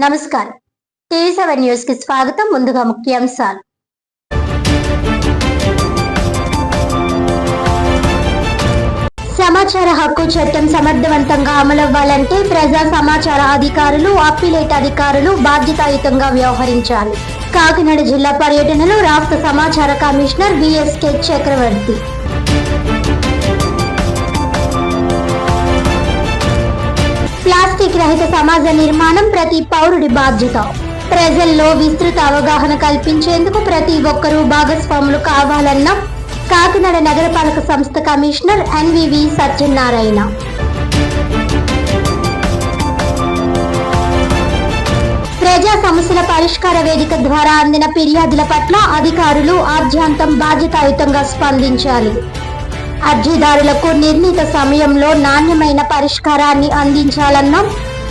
నమస్కారం. టీవీ7 న్యూస్ కి స్వాగతం. ముందుగా ముఖ్యాంశాలు. సమాచార హక్కు చట్టం సమర్థవంతంగా అమలవ్వాలంటే ప్రజా సమాచార అధికారులు, అప్పీలేట్ అధికారులు బాధ్యతాయుతంగా వ్యవహరించాలి. కాకినాడ జిల్లా పర్యటనలో రాష్ట్ర సమాచార కమిషనర్ విఎస్కే చక్రవర్తి. ప్లాస్టిక్ రహిత సమాజ నిర్మాణం ప్రతి పౌరుడి బాధ్యత. ప్రజల్లో విస్తృత అవగాహన కల్పించేందుకు ప్రతి ఒక్కరూ భాగస్వాములు కావాలన్న కాకినాడ నగరపాలక సంస్థ కమిషనర్ ఎన్వివి సత్యనారాయణ. ప్రజా సమస్యల పరిష్కార వేదిక ద్వారా అందిన ఫిర్యాదుల పట్ల అధికారులు ఆద్యంతం బాధ్యతాయుతంగా స్పందించాలి. అర్జీదారులకు నిర్ణీత సమయంలో నాణ్యమైన పరిష్కారాన్ని అందించాలన్న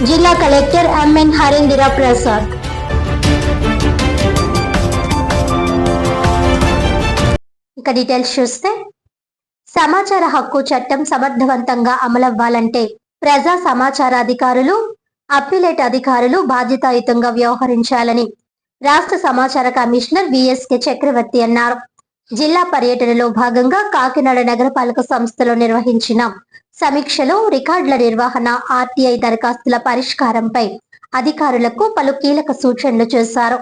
జిల్లా కలెక్టర్ ఎంఎన్ హరేంద్ర ప్రసాద్. ఇక డీటెయిల్స్ చూస్తే, సమాచార హక్కు చట్టం సమర్థవంతంగా అమలవ్వాలంటే ప్రజా సమాచార అధికారులు, అప్పీలేట్ అధికారులు బాధ్యతాయుతంగా వ్యవహరించాలని రాష్ట్ర సమాచార కమిషనర్ విఎస్కే చక్రవర్తి అన్నారు. జిల్లా పర్యటనలో భాగంగా కాకినాడ నగరపాలక సంస్థలో నిర్వహించిన సమీక్షలో రికార్డుల నిర్వహణ, ఆర్టీఐ దరఖాస్తుల పరిష్కారంపై అధికారులకు పలు కీలక సూచనలు చేశారు.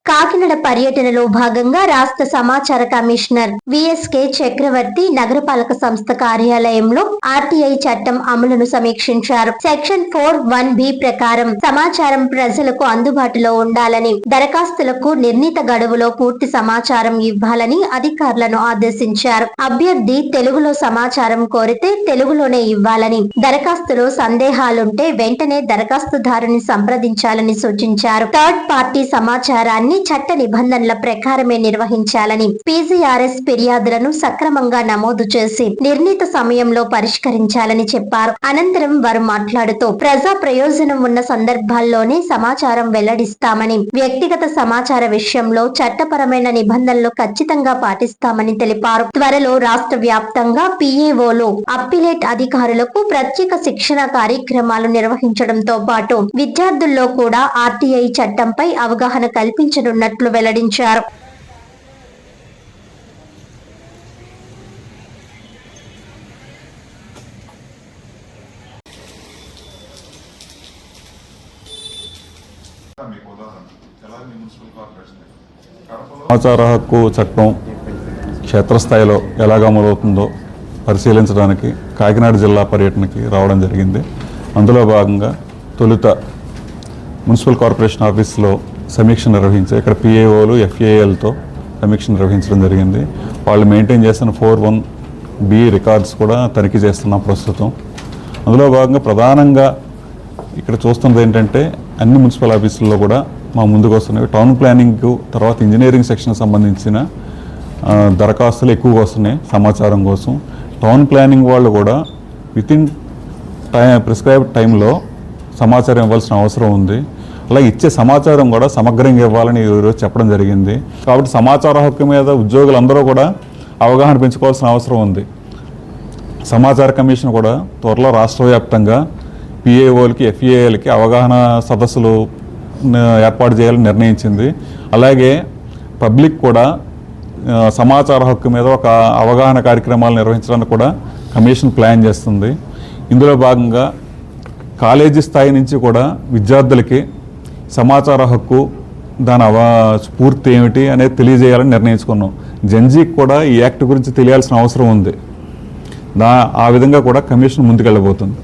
కాకినాడ పర్యటనలో భాగంగా రాష్ట్ర సమాచార కమిషనర్ విఎస్కే చక్రవర్తి నగరపాలక సంస్థ కార్యాలయంలో ఆర్టీఐ చట్టం అమలును సమీక్షించారు. సెక్షన్ 4(1)(b) ప్రకారం సమాచారం ప్రజలకు అందుబాటులో ఉండాలని, దరఖాస్తులకు నిర్ణీత గడువులో పూర్తి సమాచారం ఇవ్వాలని అధికారులను ఆదేశించారు. అభ్యర్థి తెలుగులో సమాచారం కోరితే తెలుగులోనే ఇవ్వాలని, దరఖాస్తులో సందేహాలుంటే వెంటనే దరఖాస్తుదారుని సంప్రదించాలని సూచించారు. థర్డ్ పార్టీ సమాచారాన్ని చట్ట నిబంధనల ప్రకారమే నిర్వహించాలని, పీజీఆర్ఎస్ ఫిర్యాదులను సక్రమంగా నమోదు చేసి నిర్ణీత సమయంలో పరిష్కరించాలని చెప్పారు. అనంతరం వారు మాట్లాడుతూ ప్రజా ప్రయోజనం ఉన్న సందర్భాల్లోనే సమాచారం వెల్లడిస్తామని, వ్యక్తిగత సమాచార విషయంలో చట్టపరమైన నిబంధనలు ఖచ్చితంగా పాటిస్తామని తెలిపారు. త్వరలో రాష్ట్ర వ్యాప్తంగా పిఏఓలు, అప్పీలేట్ అధికారులకు ప్రత్యేక శిక్షణ కార్యక్రమాలు నిర్వహించడంతో పాటు విద్యార్థుల్లో కూడా ఆర్టీఐ చట్టంపై అవగాహన కల్పించనున్నట్లు వెల్లడించారు. సమాచార హక్కు చట్టం క్షేత్రస్థాయిలో ఎలాగ అమలవుతుందో పరిశీలించడానికి కాకినాడ జిల్లా పర్యటనకి రావడం జరిగింది. అందులో భాగంగా తొలుత మున్సిపల్ కార్పొరేషన్ ఆఫీస్లో సమీక్ష నిర్వహించారు. ఇక్కడ పిఏఓలు, ఎఫ్ఏఎల్తో సమీక్ష నిర్వహించడం జరిగింది. వాళ్ళు మెయింటైన్ చేస్తున్న 4(1)(b) రికార్డ్స్ కూడా తనిఖీ చేస్తున్నాం ప్రస్తుతం. అందులో భాగంగా ప్రధానంగా ఇక్కడ చూస్తున్నది ఏంటంటే, అన్ని మున్సిపల్ ఆఫీసుల్లో కూడా మా ముందుకు వస్తున్నాయి. టౌన్ ప్లానింగ్ తర్వాత ఇంజనీరింగ్ సెక్షన్ సంబంధించిన దరఖాస్తులు ఎక్కువగా వస్తున్నాయి సమాచారం కోసం. టౌన్ ప్లానింగ్ వాళ్ళు కూడా వితిన్ ప్రిస్క్రైబ్డ్ టైంలో సమాచారం ఇవ్వాల్సిన అవసరం ఉంది. అలా ఇచ్చే సమాచారం కూడా సమగ్రంగా ఇవ్వాలని ఈరోజు చెప్పడం జరిగింది. కాబట్టి సమాచార హక్కు మీద ఉద్యోగులందరూ కూడా అవగాహన పెంచుకోవాల్సిన అవసరం ఉంది. సమాచార కమిషన్ కూడా త్వరలో రాష్ట్ర వ్యాప్తంగా పిఏఓలకి, ఎఫ్ఏఏలకి అవగాహన సదస్సులు ఏర్పాటు చేయాలని నిర్ణయించింది. అలాగే పబ్లిక్ కూడా సమాచార హక్కు మీద ఒక అవగాహన కార్యక్రమాలు నిర్వహించడానికి కూడా కమిషన్ ప్లాన్ చేస్తుంది. ఇందులో భాగంగా కాలేజీ స్థాయి నుంచి కూడా విద్యార్థులకి సమాచార హక్కు, దాని పూర్తి ఏమిటి అనేది తెలియజేయాలని నిర్ణయించుకున్నాం. జెన్జీకి కూడా ఈ యాక్ట్ గురించి తెలియాల్సిన అవసరం ఉంది. ఆ విధంగా కూడా కమిషన్ ముందుకెళ్ళబోతుంది.